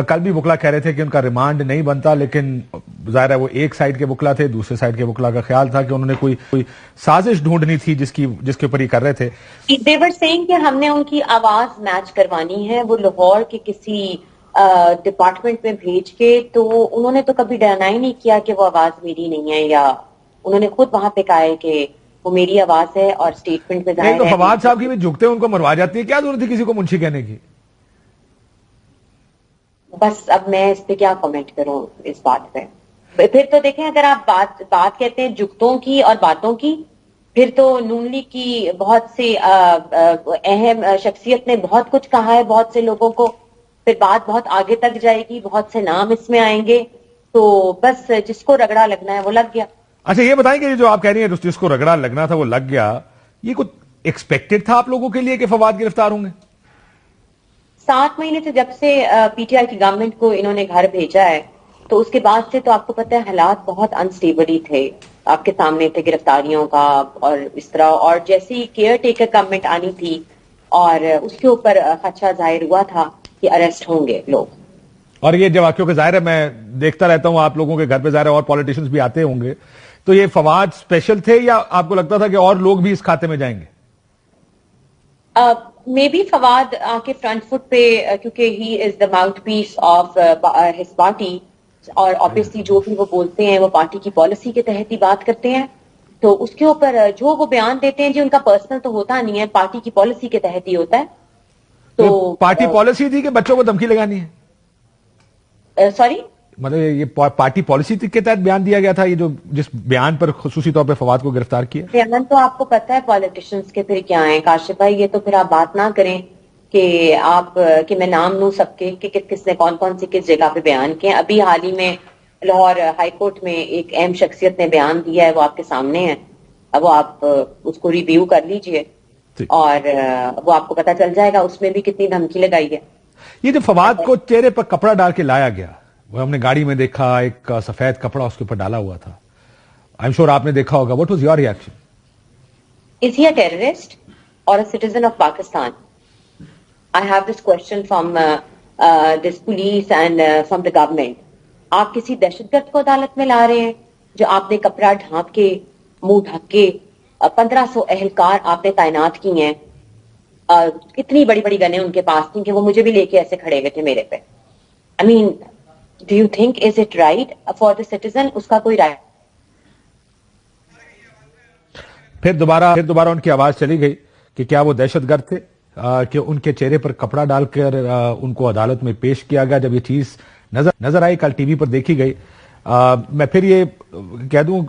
کل بھی وکلا کہہ رہے تھے کہ ان کا ریمانڈ نہیں بنتا، لیکن ظاہر ہے وہ ایک سائیڈ کے وکلا تھے، دوسرے سائیڈ کے وکلا کا خیال تھا کہ انہوں نے کوئی سازش ڈھونڈنی تھی جس کے اوپر یہ کر رہے تھے. They were saying کہ ہم نے ان کی آواز میچ کروانی ہے، وہ لاہور کے کسی ڈپارٹمنٹ میں بھیج کے، تو انہوں نے تو کبھی ڈینائی نہیں کیا کہ وہ آواز میری نہیں ہے، یا انہوں نے خود وہاں پہ کہا ہے کہ وہ میری آواز ہے، اور اسٹیٹمنٹ میں ظاہر ہے. تو فواد صاحب کی بھی جھکتے ان کو مروا جاتی ہے، کیا ضرورت تھی کسی کو منشی کہنے کی؟ بس اب میں اس پہ کیا کمنٹ کروں اس بات پہ. پھر تو دیکھیں، اگر آپ بات کہتے ہیں جھکتوں کی اور باتوں کی، پھر تو نون لیگ کی بہت سے اہم شخصیت نے بہت کچھ کہا ہے بہت سے لوگوں کو، پھر بات بہت آگے تک جائے گی، بہت سے نام اس میں آئیں گے، تو بس جس کو رگڑا لگنا ہے وہ لگ گیا. اچھا یہ بتائیں کہ جو آپ کہہ رہی ہیں جس کو رگڑا لگنا تھا وہ لگ گیا، یہ کچھ ایکسپیکٹڈ تھا آپ لوگوں کے لیے کہ فواد گرفتار ہوں گے؟ 7 مہینے سے جب سے پی ٹی آئی کی گورنمنٹ کو انہوں نے گھر بھیجا ہے، تو اس کے بعد سے تو آپ کو پتہ ہے حالات بہت انسٹیبل ہی تھے، آپ کے سامنے تھے گرفتاریوں کا اور اس طرح، اور جیسی کیئر ٹیکر گورنمنٹ آنی تھی اور اس کے اوپر خدشہ ظاہر ہوا تھا کہ اریسٹ ہوں گے لوگ. اور یہ جو واقعوں کے ظاہر ہے میں دیکھتا رہتا ہوں آپ لوگوں کے گھر پہ ظاہر ہے اور پولیٹیشنز بھی آتے ہوں گے، تو یہ فواد اسپیشل تھے یا آپ کو لگتا تھا کہ اور لوگ بھی اس کھاتے میں جائیں گے؟ مے بی فواد آ کے فرنٹ فٹ پہ، کیونکہ he is the mouthpiece of his ہز پارٹی، اور obviously جو بھی وہ بولتے ہیں وہ پارٹی کی پالیسی کے تحت ہی بات کرتے ہیں، تو اس کے اوپر جو وہ بیان دیتے ہیں جی ان کا پرسنل تو ہوتا نہیں ہے، پارٹی کی پالیسی کے تحت ہی ہوتا ہے. تو پارٹی پالیسی تھی کہ بچوں کو دھمکی لگانی ہے؟ سوری، مطلب یہ پارٹی پالیسی کے تحت بیان دیا گیا تھا، یہ جو جس بیان پر خصوصی طور پہ فواد کو گرفتار کیا؟ بیان تو آپ کو پتہ ہے پالیٹیشنز کے پھر کیا ہیں کاشف بھائی، یہ تو پھر آپ بات نہ کریں کہ کہ میں نام لوں سب کے کہ کس نے کون سی کس جگہ پہ بیان کیے. ابھی حال ہی میں لاہور ہائی کورٹ میں ایک اہم شخصیت نے بیان دیا ہے، وہ آپ کے سامنے ہے، اب وہ آپ اس کو ریویو کر لیجئے اور وہ آپ کو پتہ چل جائے گا اس میں بھی کتنی دھمکی لگائی ہے. یہ جو فواد کو چہرے پر کپڑا ڈال کے لایا گیا، وہ ہم نے گاڑی میں دیکھا، ایک سفید کپڑا اس کے اوپر ڈالا ہوا تھا، آئی ایم شور آپ نے دیکھا ہوگا. What was your reaction? Is he a terrorist or a citizen of Pakistan? I have this question from this police and from the government. آپ کسی دہشت گرد کو عدالت میں لا رہے ہیں جو آپ نے کپڑا ڈھانپ کے، منہ ڈھک کے، 1500 اہلکار آپ نے تعینات کی ہیں، اتنی بڑی بڑی گنیں ان کے پاس تھیں کہ وہ مجھے بھی لے کے ایسے کھڑے ہوئے تھے میرے پہ. I mean, do you think is it right for the citizen؟ اس کا کوئی رائٹ؟ پھر دوبارہ ان کی آواز چلی گئی کہ کیا وہ دہشت گرد تھے، کہ ان کے چہرے پر کپڑا ڈال کر ان کو عدالت میں پیش کیا گیا. جب یہ چیز نظر آئی، کل ٹی وی پر دیکھی گئی، میں پھر یہ کہہ دوں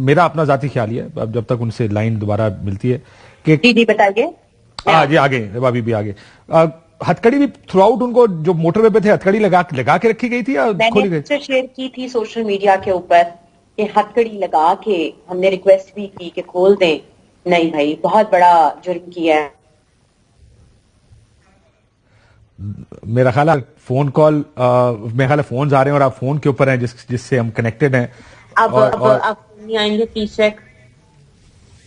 میرا اپنا ذاتی خیال یہ ہے، اب جب تک ان سے لائن دوبارہ ملتی ہے کہ جی بتائیے. جی آگے ابھی بھی آگے ہتھکڑی بھی تھرو آؤٹ ان کو جو موٹر وے پہ تھے ہتھکڑی لگا کے رکھی گئی تھی یا کھولی گئی؟ میں نے شیئر کی تھی سوشل میڈیا کے اوپر کہ ہتھکڑی لگا کے، ہم نے ریکویسٹ بھی کی کہ کھول دیں. نہیں بھائی، بہت بڑا جرم کیا ہے. میرا خیال ہے فون کال، میرا خیال ہے فونز آ رہے ہیں اور آپ فون کے اوپر ہیں جس سے ہم کنیکٹڈ ہیں. اب نہیں آئیں گے پلیز چیک.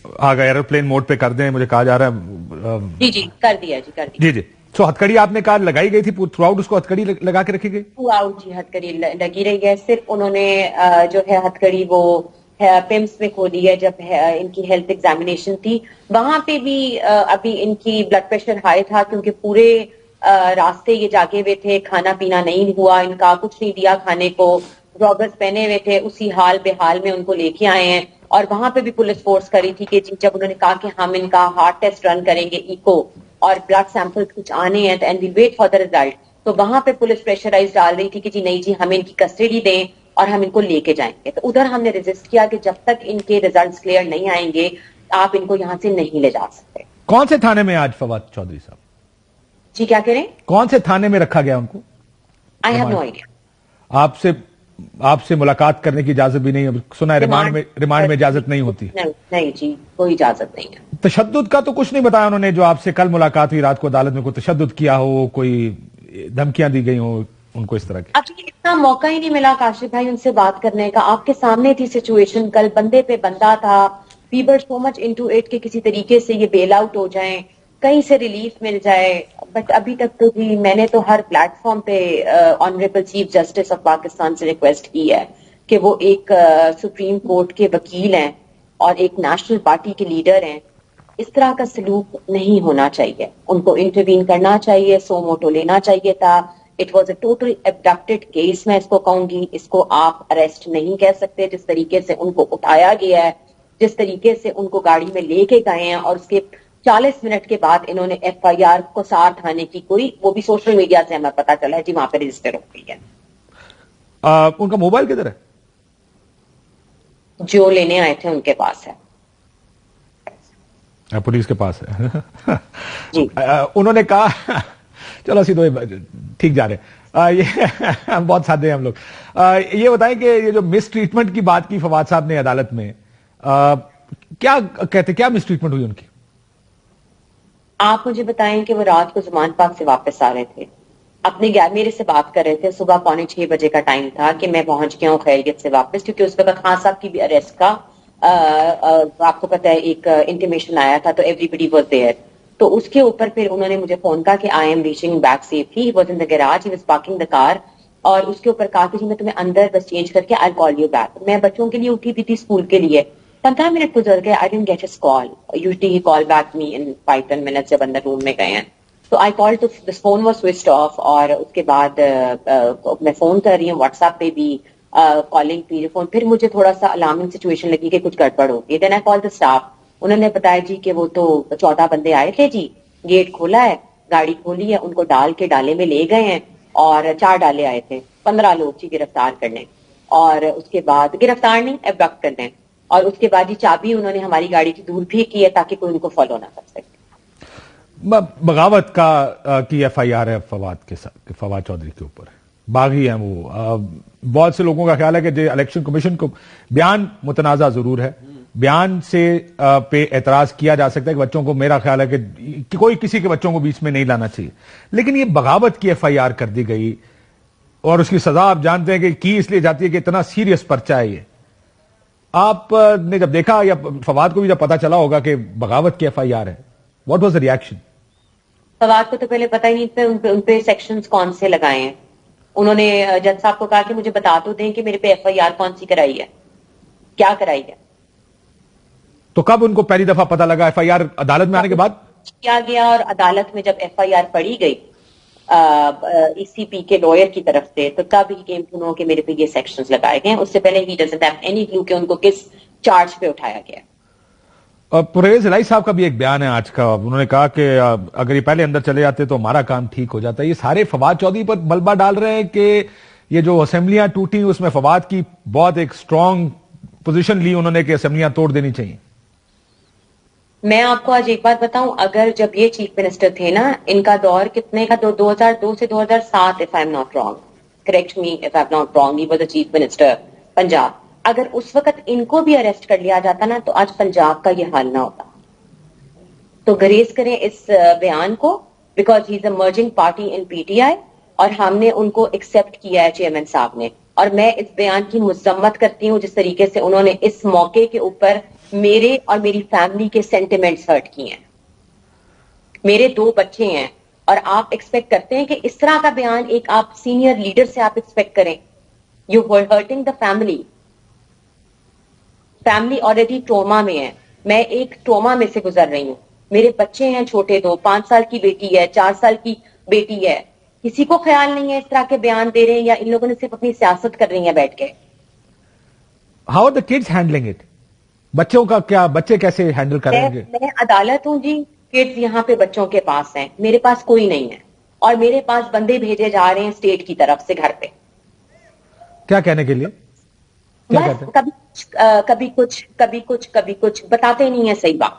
آگا ایروپلین موڈ پہ کر دیں، مجھے کہا جا رہا ہے. جی کر دیا جی سو ہتھکڑی آپ نے کہا لگائی گئی تھی، تھرو آؤٹ اس کو ہتھکڑی لگا کے رکھی گئی؟ تھرو آؤٹ جی ہتھکڑی لگی رہی ہے. صرف انہوں نے جو ہے ہتھکڑی وہ پیمس میں کھولی ہے جب ان کی ہیلتھ ایگزامینیشن تھی، وہاں پہ بھی ابھی ان کی بلڈ پریشر ہائی تھا کیونکہ پورے راستے یہ جاگے ہوئے تھے، کھانا پینا نہیں ہوا ان کا، کچھ نہیں دیا کھانے کو، جاگرز پہنے ہوئے تھے، اسی حال بے حال میں ان کو لے کے آئے ہیں. اور وہاں پہ بھی پولیس فورس کری تھی کہ جب انہوں نے کہا کہ ہم ان کا ہارٹ ٹیسٹ رن کریں گے ایکو اور بلڈ سیمپل کچھ آنے ہیں and we wait for the result, تو وہاں پہ پولیس پریشرائز ڈال رہی تھی کہ جی نہیں جی ہمیں ان کی کسٹڈی دیں اور ہم ان کو لے کے جائیں گے. تو ادھر ہم نے ریزسٹ کیا کہ جب تک ان کے ریزلٹس کلیئر نہیں آئیں گے آپ ان کو یہاں سے نہیں لے جا سکتے. کون سے تھانے میں آج فواد چودھری صاحب؟ جی کیا کریں؟ کون سے تھانے میں رکھا گیا ان کو؟ I have no idea. آپ سے ملاقات کرنے کی اجازت بھی نہیں؟ سنا ہے ریمانڈ میں اجازت نہیں ہوتی؟ نہیں جی کوئی اجازت نہیں ہے. تشدد کا تو کچھ نہیں بتایا انہوں نے جو آپ سے کل ملاقات ہوئی رات کو عدالت میں؟ کوئی تشدد کیا ہو، کوئی دھمکیاں دی گئی ہوں ان کو اس طرح کی؟ ابھی اتنا موقع ہی نہیں ملا کاشف بھائی ان سے بات کرنے کا. آپ کے سامنے تھی سچویشن، کل بندے پہ بندہ تھا، وی ور سو مچ انٹو اٹ کہ کسی طریقے سے یہ بیل آؤٹ ہو جائیں. کہیں سے ریلیف مل جائے. بٹ ابھی تک تو جی میں نے تو ہر پلیٹ فارم پہ honourable chief justice of Pakistan سے ریکویسٹ کی ہے کہ وہ ایک سپریم کورٹ کے وکیل ہیں اور ایک نیشنل پارٹی کے لیڈر ہیں. اس طرح کا سلوک نہیں ہونا چاہیے. ان کو انٹروین کرنا چاہیے, سو موٹو لینا چاہیے تھا. It was a total abducted case, میں اس کو کہوں گی. اس کو آپ اریسٹ نہیں کہہ سکتے. جس طریقے سے ان کو اٹھایا گیا ہے, جس طریقے سے ان کو گاڑی میں لے کے گئے ہیں, اور اس کے 40 منٹ کے بعد انہوں نے ایف آئی آر کو سار تھانے کی کوئی, وہ بھی سوشل میڈیا سے ہمیں پتا چلا ہے جی وہاں پہ رجسٹر ہو گئی ہے. ان کا موبائل کدھر ہے؟ جو لینے آئے تھے ان کے پاس ہے. پولیس کے پاس ہے. جی انہوں نے کہا چلو سیدھو ٹھیک جا رہے یہ بہت سادے ہیں ہم لوگ. یہ بتائیں کہ یہ جو مس ٹریٹمنٹ کی بات کی فواد صاحب نے عدالت میں, کیا کہتے, کیا مس ٹریٹمنٹ ہوئی ان کی؟ آپ مجھے بتائیں کہ وہ رات کو زمان پاک سے واپس آ رہے تھے, اپنے میرے سے بات کر رہے تھے. صبح 5:45 بجے کا ٹائم تھا کہ میں پہنچ گیا ہوں خیریت سے واپس, کیونکہ اس وقت خان صاحب کی بھی اریسٹ کا آپ کو پتا ہے ایک انٹیمیشن آیا تھا, تو ایوری بڈی واز دیئر. تو اس کے اوپر پھر انہوں نے مجھے فون کہا کہ I am reaching back safely. He was in the garage, he was parking the car. اور اس کے اوپر کہا کہ جی میں تمہیں اندر بس چینج کر کے آئی کال یو بیک. میں بچوں کے لیے اٹھی بھی تھی اسکول کے لیے. 15 منٹ گزر گئے, I didn't get his call. Usually he call back me in 5-10 minute جب اندر روم میں گئے ہیں. تو I call to, this phone was switched off. اور اس کے بعد میں فون کر رہی ہوں واٹس ایپ پہ بھی, کالنگ پہ فون. پھر مجھے تھوڑا سا الارمنگ سچویشن لگی کہ کچھ گڑبڑ ہوگی. دین آئی کال دا اسٹاف. انہوں نے بتایا جی کہ وہ تو 14 بندے آئے تھے جی, گیٹ کھولا ہے, گاڑی کھولی ہے, ان کو ڈال کے ڈالے میں لے گئے ہیں, اور 4 ڈالے آئے تھے, 15 لوگ جی گرفتار کرنے, اور اس کے بعد گرفتار نہیں ایبڈکٹ کرنے, اور اس کے بعد یہ چابی انہوں نے ہماری گاڑی کی دور بھی کی ہے تاکہ کوئی ان کو فالو نہ کر سکے. بغاوت کی ایف آئی آر ہے فواد کے ساتھ, فواد چودھری کے اوپر. باغی ہیں وہ. بہت سے لوگوں کا خیال ہے کہ الیکشن کمیشن کو بیان متنازع ضرور ہے, بیان سے پہ اعتراض کیا جا سکتا ہے کہ بچوں کو, میرا خیال ہے کہ کوئی کسی کے بچوں کو بیچ میں نہیں لانا چاہیے, لیکن یہ بغاوت کی ایف آئی آر کر دی گئی, اور اس کی سزا آپ جانتے ہیں کہ کی اس لیے جاتی ہے کہ اتنا سیریس پرچہ ہے یہ. آپ نے جب دیکھا, یا فواد کو بھی جب پتا چلا ہوگا کہ بغاوت کی ایف آئی آر ہے, what was the reaction? Fawad کو تو پہلے پتہ ہی نہیں تھا ان پہ سیکشنز کون سے لگائے ہیں. انہوں نے جج صاحب کو کہا کہ مجھے بتا تو دیں کہ میرے پہ ایف آئی آر کون سی کرائی ہے, کیا کرائی ہے. تو کب ان کو پہلی دفعہ پتا لگا؟ ایف آئی آر عدالت میں آنے کے بعد کیا گیا, اور عدالت میں جب ایف آئی آر پڑھی گئی ای سی پی کے لوئر کی طرف سے, تو تب ہی کیم ٹو نو کہ میرے پہ یہ سیکشنز لگائے گئے ہیں. اس سے پہلے he doesn't have any clue کہ ان کو کس چارج پہ اٹھایا گیا. پرویز الہی صاحب کا بھی ایک بیان ہے آج کا. انہوں نے کہا کہ اگر یہ پہلے اندر چلے جاتے تو ہمارا کام ٹھیک ہو جاتا ہے. یہ سارے فواد چودھری پر ملبہ ڈال رہے ہیں کہ یہ جو اسمبلیاں ٹوٹی اس میں فواد کی بہت ایک سٹرونگ پوزیشن لی انہوں نے کہ اسمبلیاں توڑ دینی چاہیے. میں آپ کو آج ایک بات بتاؤں, اگر جب یہ چیف منسٹر تھے نا, ان کا دور کتنے کا, 2002 سے 2007, if I'm not wrong, correct me if I'm not wrong, he was the chief minister Punjab. اگر اس وقت ان کو بھی اریسٹ کر لیا جاتا نا تو آج پنجاب کا یہ حال نہ ہوتا. تو گریز کریں اس بیان کو, because he is a merging party in P T I, اور ہم نے ان کو ایکسپٹ کیا ہے چیئرمین صاحب نے. اور میں اس بیان کی مذمت کرتی ہوں جس طریقے سے انہوں نے اس موقع کے اوپر میرے اور میری فیملی کے سینٹیمنٹس ہرٹ کیے ہیں. میرے 2 بچے ہیں, اور آپ ایکسپیکٹ کرتے ہیں کہ اس طرح کا بیان ایک آپ سینئر لیڈر سے آپ ایکسپیکٹ کریں. You were hurting the family. Family already trauma میں ہے, میں ایک ٹروما میں سے گزر رہی ہوں. میرے بچے ہیں چھوٹے 2, 5 سال کی بیٹی ہے, 4 سال کی بیٹی ہے. کسی کو خیال نہیں ہے اس طرح کے بیان دے رہے ہیں, یا ان لوگوں نے صرف اپنی سیاست کر رہی ہیں بیٹھ کے. How the kids handling it? بچوں کا کیا, بچے کیسے ہینڈل کریں گے؟ میں عدالت ہوں جی, کڈز یہاں پہ بچوں کے پاس ہیں, میرے پاس کوئی نہیں ہے, اور میرے پاس بندے بھیجے جا رہے ہیں اسٹیٹ کی طرف سے گھر پہ. کیا کہنے کے لیے؟ کیا بس کہتے ہیں؟ کبھی کچھ بتاتے نہیں ہیں صحیح بات.